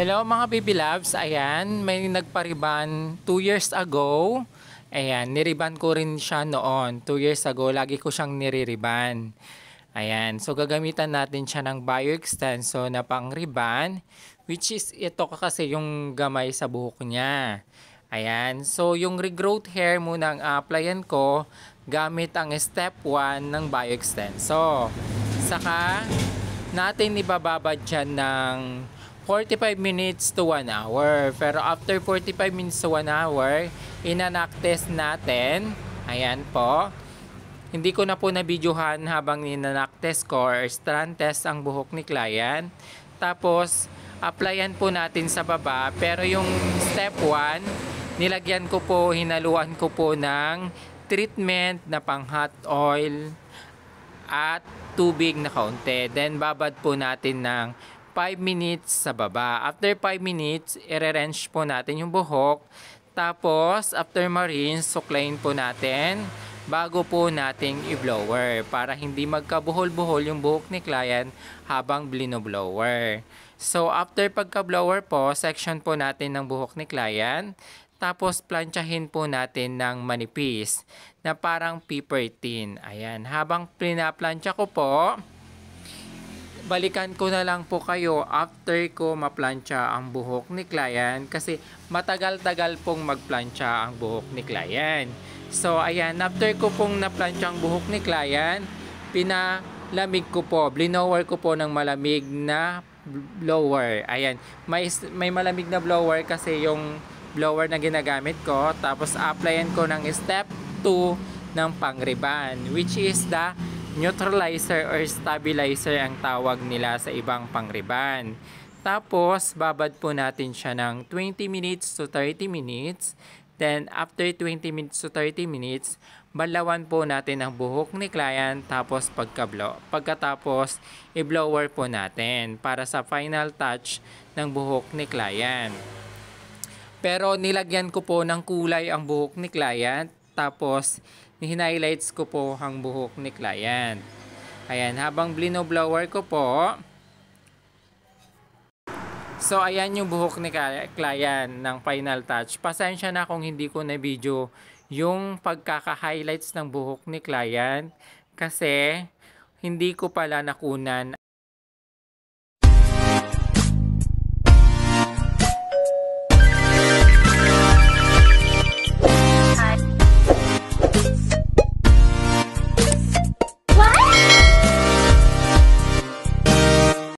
Hello mga baby loves, ayan, may nagpariban 2 years ago. Ayan, niriban ko rin siya noon, 2 years ago, lagi ko siyang niririban. Ayan, so gagamitan natin siya ng bioextenso na pang riban, which is ito kasi yung gamay sa buhok niya. Ayan, so yung regrowth hair muna ang applyan ko gamit ang step 1 ng bioextenso. Saka natin ibababad dyan ng 45 minutes to 1 hour. Pero after 45 minutes to 1 hour, inanak test natin. Ayan po. Hindi ko na po na-videohan habang inanak test ko or strand test ang buhok ni client. Tapos, applyan po natin sa baba. Pero yung step 1, nilagyan ko po, hinaluan ko po ng treatment na pang hot oil at tubig na kaunti. Then, babad po natin ng 5 minutes sa baba. After 5 minutes, i-rinse po natin yung buhok. Tapos, after ma-rinse, suklayin po natin bago po nating i-blower para hindi magkabuhol-buhol yung buhok ni client habang blino-blower. So, after pagka-blower po, section po natin ng buhok ni client. Tapos, planchahin po natin ng manipis na parang paper thin. Ayan, habang pinaplansya ko po, balikan ko na lang po kayo after ko maplansya ang buhok ni client kasi matagal-tagal pong magplansya ang buhok ni client. So ayan, after ko pong naplansya ang buhok ni client, pinalamig ko po, blinower ko po ng malamig na blower. Ayan, may malamig na blower kasi yung blower na ginagamit ko. Tapos applyan ko ng step 2 ng pangriban, which is the neutralizer or stabilizer ang tawag nila sa ibang pangriban. Tapos, babad po natin siya ng 20 minutes to 30 minutes. Then, after 20 minutes to 30 minutes, balawan po natin ang buhok ni client. Tapos, pagkatapos, i-blower po natin para sa final touch ng buhok ni client. Pero, nilagyan ko po ng kulay ang buhok ni client. Tapos, highlights ko po ang buhok ni client. Ayan, habang blino-blower ko po. So, ayan yung buhok ni client ng final touch. Pasensya na kung hindi ko na video yung pagkaka-highlights ng buhok ni client kasi hindi ko pala nakunan